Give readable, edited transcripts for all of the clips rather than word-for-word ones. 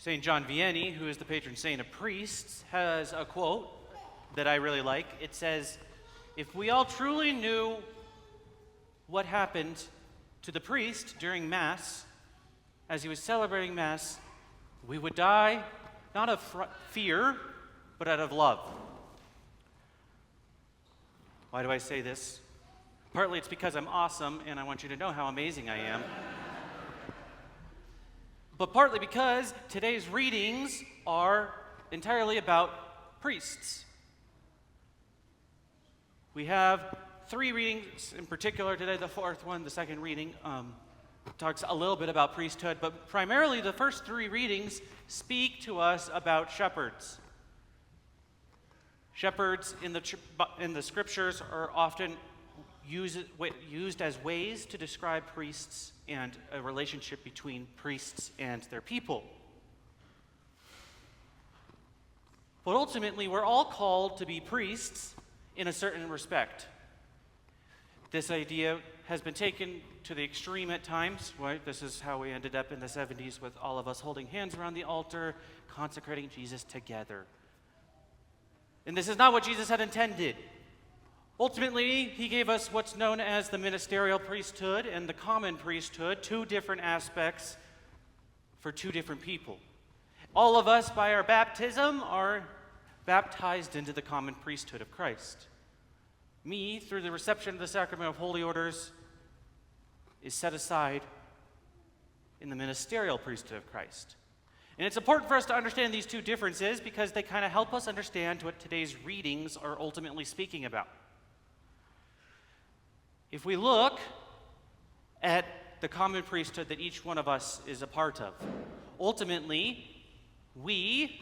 St. John Vianney, who is the patron saint of priests, has a quote that I really like. It says, "If we all truly knew what happened to the priest during Mass, as he was celebrating Mass, we would die not of fear, but out of love." Why do I say this? Partly it's because I'm awesome and I want you to know how amazing I am. But partly because today's readings are entirely about priests. We have 3 readings in particular today. The fourth one, the second reading, talks a little bit about priesthood, but primarily the first 3 readings speak to us about shepherds. Shepherds in the scriptures are often used as ways to describe priests and a relationship between priests and their people. But ultimately, we're all called to be priests in a certain respect. This idea has been taken to the extreme at times, right? This is how we ended up in the 70s with all of us holding hands around the altar, consecrating Jesus together. And this is not what Jesus had intended. Ultimately, he gave us what's known as the ministerial priesthood and the common priesthood, 2 different aspects for 2 different people. All of us, by our baptism, are baptized into the common priesthood of Christ. Me, through the reception of the sacrament of holy orders, is set aside in the ministerial priesthood of Christ. And it's important for us to understand these 2 differences because they kind of help us understand what today's readings are ultimately speaking about. If we look at the common priesthood that each one of us is a part of, ultimately, we,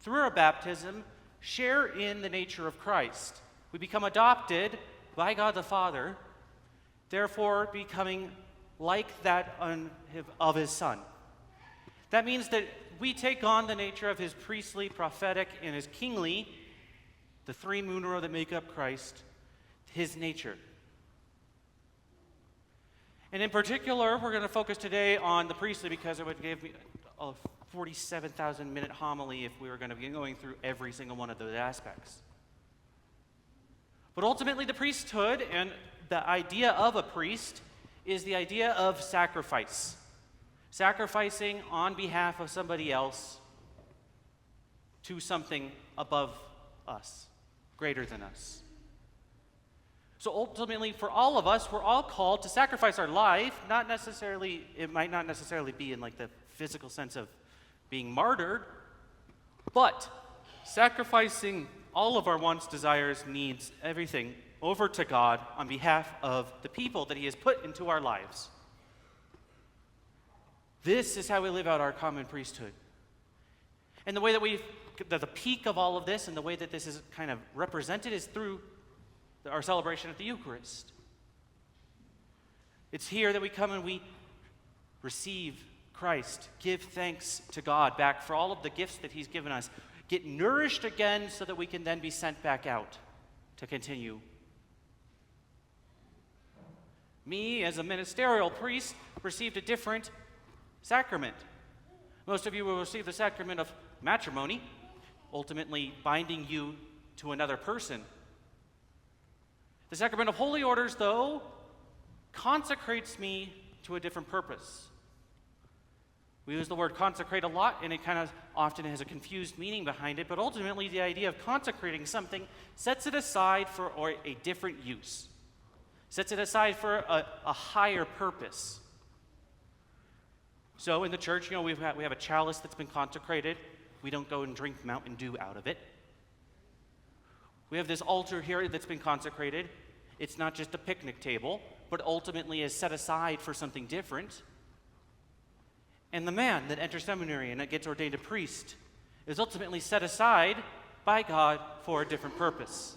through our baptism, share in the nature of Christ. We become adopted by God the Father, therefore becoming like that of his Son. That means that we take on the nature of his priestly, prophetic, and his kingly, the 3 munera that make up Christ, his nature. And in particular, we're going to focus today on the priestly because it would give me a 47,000-minute homily if we were going to be going through every single one of those aspects. But ultimately, the priesthood and the idea of a priest is the idea of sacrifice. Sacrificing on behalf of somebody else to something above us, greater than us. So ultimately, for all of us, we're all called to sacrifice our life, it might not necessarily be in like the physical sense of being martyred, but sacrificing all of our wants, desires, needs, everything over to God on behalf of the people that he has put into our lives. This is how we live out our common priesthood. And the way that the peak of all of this and the way that this is kind of represented is through our celebration of the Eucharist. It's here that we come and we receive Christ, give thanks to God back for all of the gifts that he's given us, get nourished again so that we can then be sent back out to continue. Me, as a ministerial priest, received a different sacrament. Most of you will receive the sacrament of matrimony, ultimately binding you to another person. The sacrament of holy orders, though, consecrates me to a different purpose. We use the word consecrate a lot, and it kind of often has a confused meaning behind it, but ultimately the idea of consecrating something sets it aside for a different use, sets it aside for a higher purpose. So in the church, we have a chalice that's been consecrated. We don't go and drink Mountain Dew out of it. We have this altar here that's been consecrated. It's not just a picnic table, but ultimately is set aside for something different. And the man that enters seminary and that gets ordained a priest is ultimately set aside by God for a different purpose.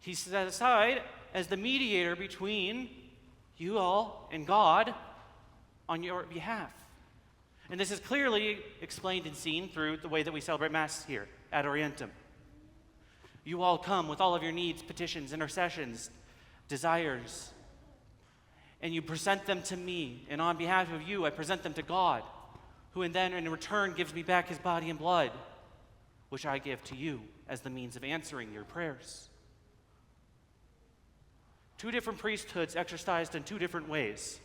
He's set aside as the mediator between you all and God on your behalf. And this is clearly explained and seen through the way that we celebrate Mass here at Orientum. You all come with all of your needs, petitions, intercessions, desires, and you present them to me. And on behalf of you, I present them to God, who then in return gives me back his body and blood, which I give to you as the means of answering your prayers. Two different priesthoods exercised in two different ways.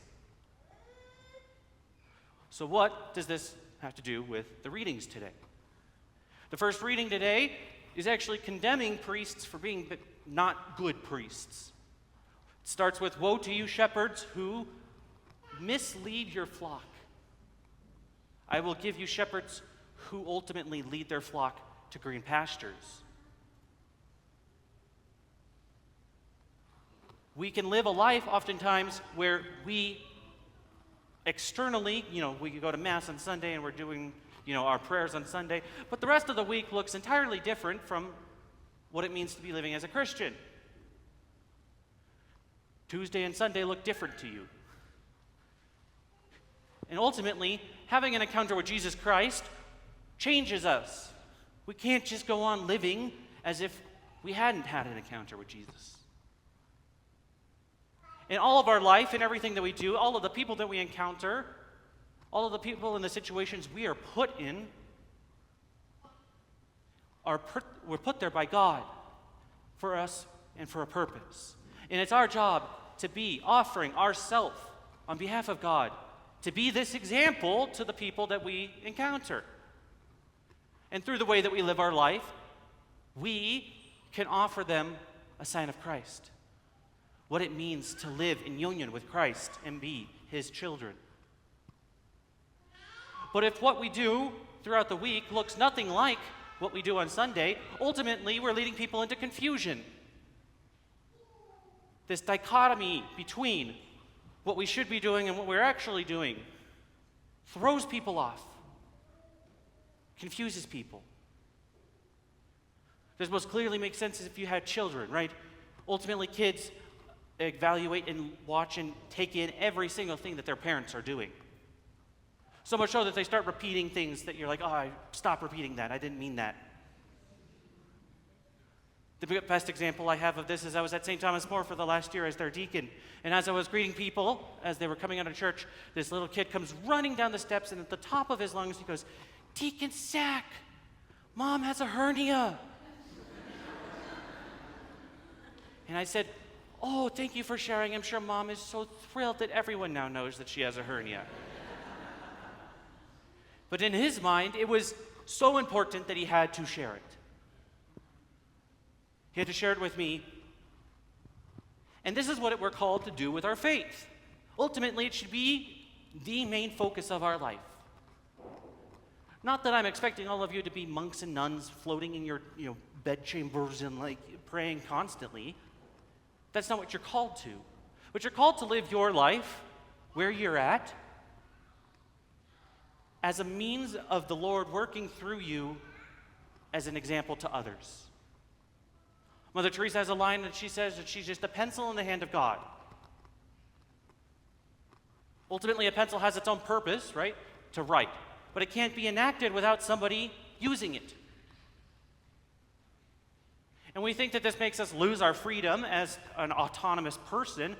So what does this have to do with the readings today? The first reading today is actually condemning priests for being not good priests. It starts with, "Woe to you, shepherds, who mislead your flock. I will give you shepherds who ultimately lead their flock to green pastures." We can live a life oftentimes where we externally, we go to Mass on Sunday and we're doing, our prayers on Sunday, but the rest of the week looks entirely different from what it means to be living as a Christian. Tuesday and Sunday look different to you. And ultimately, having an encounter with Jesus Christ changes us. We can't just go on living as if we hadn't had an encounter with Jesus. In all of our life and everything that we do, all of the people that we encounter, all of the people and the situations we are put in, we're put there by God for us and for a purpose. And it's our job to be offering ourselves on behalf of God, to be this example to the people that we encounter. And through the way that we live our life, we can offer them a sign of Christ. What it means to live in union with Christ and be his children. But if what we do throughout the week looks nothing like what we do on Sunday, ultimately we're leading people into confusion. This dichotomy between what we should be doing and what we're actually doing throws people off, confuses people. This most clearly makes sense if you had children, right? Ultimately, kids evaluate and watch and take in every single thing that their parents are doing. So much so that they start repeating things that you're like, stop repeating that. I didn't mean that. The best example I have of this is I was at St. Thomas More for the last year as their deacon. And as I was greeting people, as they were coming out of church, this little kid comes running down the steps, and at the top of his lungs he goes, "Deacon Sack, Mom has a hernia." And I said, "Oh, thank you for sharing. I'm sure Mom is so thrilled that everyone now knows that she has a hernia." But in his mind, it was so important that he had to share it. He had to share it with me. And this is what we're called to do with our faith. Ultimately, it should be the main focus of our life. Not that I'm expecting all of you to be monks and nuns floating in your bedchambers and praying constantly. That's not what you're called to. But you're called to live your life where you're at as a means of the Lord working through you as an example to others. Mother Teresa has a line that she says that she's just a pencil in the hand of God. Ultimately, a pencil has its own purpose, right? To write. But it can't be enacted without somebody using it. And we think that this makes us lose our freedom as an autonomous person,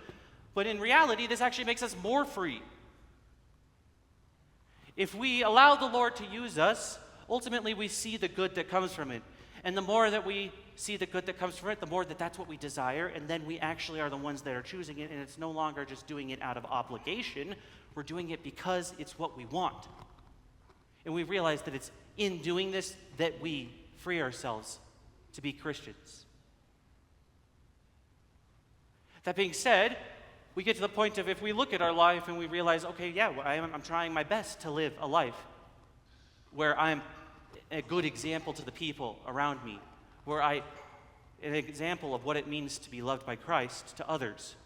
but in reality, this actually makes us more free. If we allow the Lord to use us, ultimately we see the good that comes from it. And the more that we see the good that comes from it, the more that that's what we desire, and then we actually are the ones that are choosing it, and it's no longer just doing it out of obligation. We're doing it because it's what we want. And we realize that it's in doing this that we free ourselves to be Christians. That being said, we get to the point of if we look at our life and we realize, okay, yeah, I'm trying my best to live a life where I'm a good example to the people around me, where an example of what it means to be loved by Christ to others.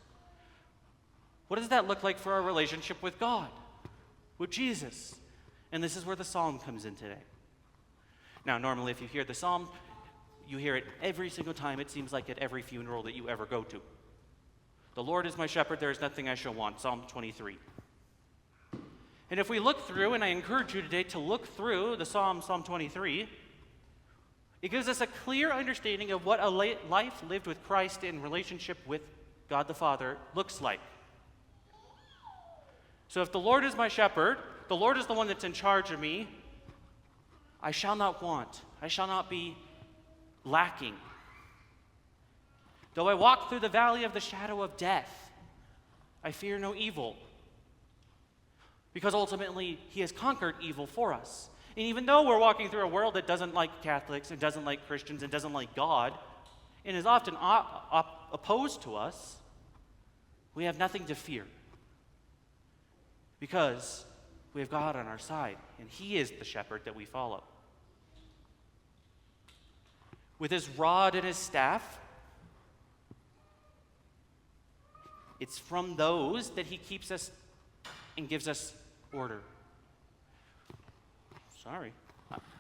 What does that look like for our relationship with God, with Jesus? And this is where the psalm comes in today. Now, normally if you hear the psalm, you hear it every single time, it seems like at every funeral that you ever go to. The Lord is my shepherd, there is nothing I shall want, Psalm 23. And if we look through, and I encourage you today to look through the Psalm 23, it gives us a clear understanding of what a life lived with Christ in relationship with God the Father looks like. So if the Lord is my shepherd, the Lord is the one that's in charge of me, I shall not want. I shall not be lacking. Though I walk through the valley of the shadow of death, I fear no evil. Because ultimately, he has conquered evil for us. And even though we're walking through a world that doesn't like Catholics, and doesn't like Christians, and doesn't like God, and is often opposed to us, we have nothing to fear. Because we have God on our side, and he is the shepherd that we follow. With his rod and his staff, it's from those that he keeps us and gives us order. Sorry.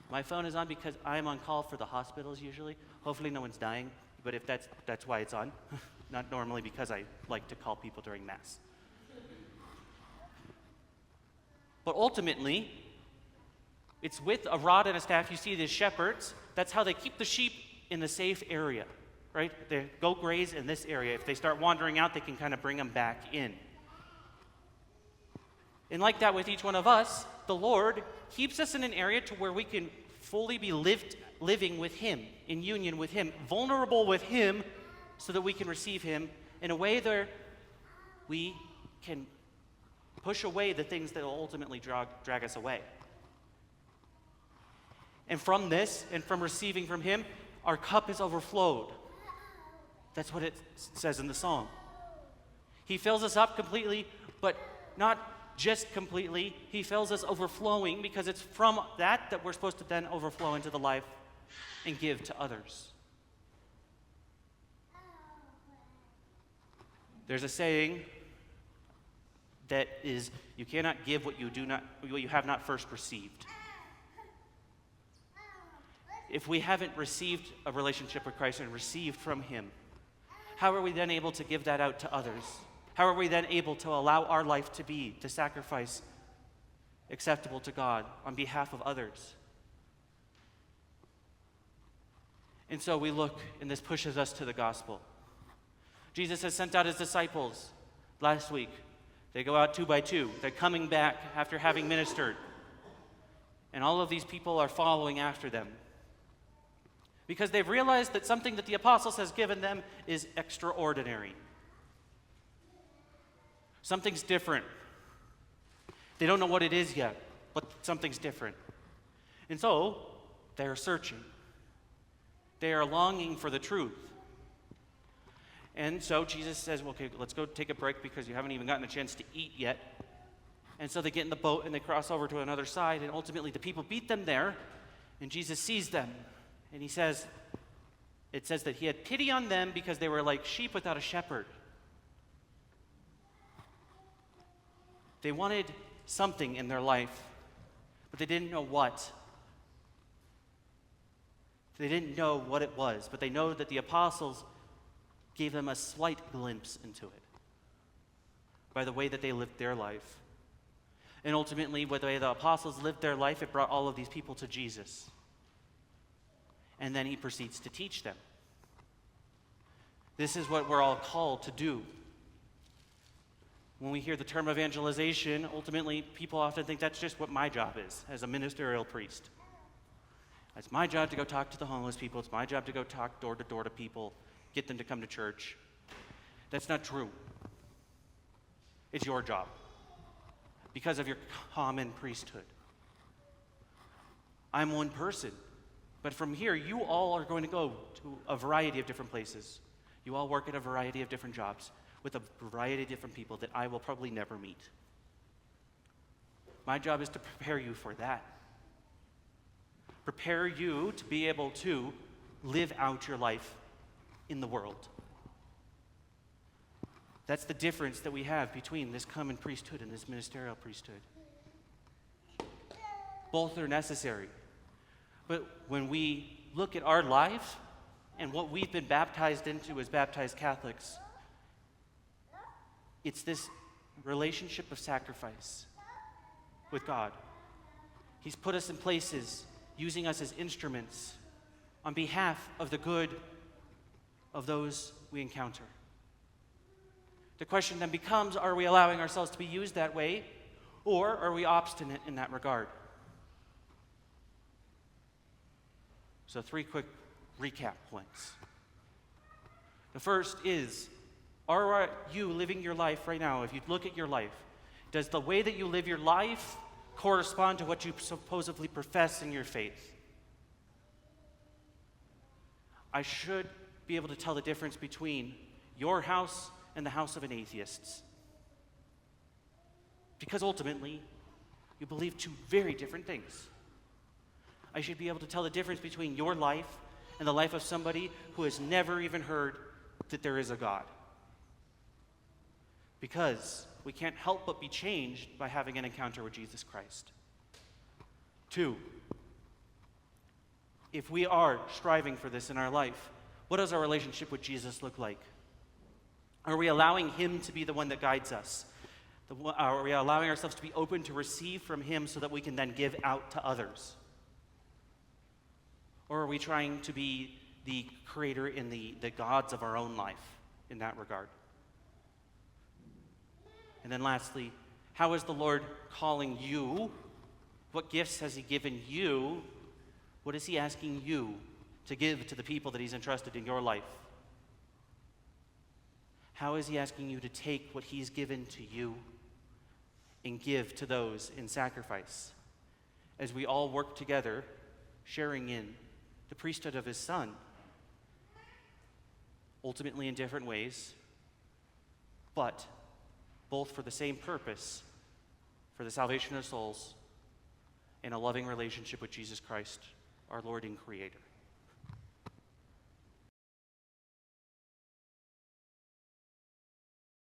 My phone is on because I'm on call for the hospitals usually. Hopefully no one's dying, but if that's why it's on. Not normally because I like to call people during Mass. But ultimately, it's with a rod and a staff. You see these shepherds, that's how they keep the sheep in the safe area, right? They go graze in this area. If they start wandering out, they can kind of bring them back in. And like that with each one of us, the Lord keeps us in an area to where we can fully be living with him, in union with him, vulnerable with him, so that we can receive him in a way that we can push away the things that will ultimately drag us away. And from this, and from receiving from him, our cup is overflowed. That's what it says in the song. He fills us up completely, but not just completely. He fills us overflowing, because it's from that we're supposed to then overflow into the life and give to others. There's a saying that is, you cannot give what you have not first received. If we haven't received a relationship with Christ and received from him, how are we then able to give that out to others? How are we then able to allow our life to be the sacrifice acceptable to God on behalf of others? And so we look, and this pushes us to the gospel. Jesus has sent out his disciples last week. They go out 2 by 2. They're coming back after having ministered. And all of these people are following after them, because they've realized that something that the apostles has given them is extraordinary. Something's different. They don't know what it is yet, but something's different. And so, they are searching. They are longing for the truth. And so Jesus says, well, okay, let's go take a break because you haven't even gotten a chance to eat yet. And so they get in the boat and they cross over to another side, and ultimately the people beat them there, and Jesus sees them. And it says that he had pity on them because they were like sheep without a shepherd. They wanted something in their life, but they didn't know what. They didn't know what it was, but they know that the apostles gave them a slight glimpse into it by the way that they lived their life. And ultimately, with the way the apostles lived their life, it brought all of these people to Jesus. And then he proceeds to teach them. This is what we're all called to do. When we hear the term evangelization, ultimately people often think that's just what my job is as a ministerial priest. It's my job to go talk to the homeless people. It's my job to go talk door to door to people, get them to come to church. That's not true. It's your job because of your common priesthood. I'm one person. But from here, you all are going to go to a variety of different places. You all work at a variety of different jobs with a variety of different people that I will probably never meet. My job is to prepare you for that. Prepare you to be able to live out your life in the world. That's the difference that we have between this common priesthood and this ministerial priesthood. Both are necessary. But when we look at our life and what we've been baptized into as baptized Catholics, it's this relationship of sacrifice with God. He's put us in places, using us as instruments on behalf of the good of those we encounter. The question then becomes, are we allowing ourselves to be used that way, Or are we obstinate in that regard? So 3 quick recap points. The first is, are you living your life right now? If you look at your life, does the way that you live your life correspond to what you supposedly profess in your faith? I should be able to tell the difference between your house and the house of an atheist. Because ultimately, you believe 2 very different things. I should be able to tell the difference between your life and the life of somebody who has never even heard that there is a God. Because we can't help but be changed by having an encounter with Jesus Christ. 2, if we are striving for this in our life, what does our relationship with Jesus look like? Are we allowing him to be the one that guides us? Are we allowing ourselves to be open to receive from him so that we can then give out to others? Or are we trying to be the creator and the gods of our own life in that regard? And then lastly, how is the Lord calling you? What gifts has he given you? What is he asking you to give to the people that he's entrusted in your life? How is he asking you to take what he's given to you and give to those in sacrifice? As we all work together, sharing in the priesthood of his Son, ultimately in different ways, but both for the same purpose, for the salvation of souls, and a loving relationship with Jesus Christ, our Lord and Creator.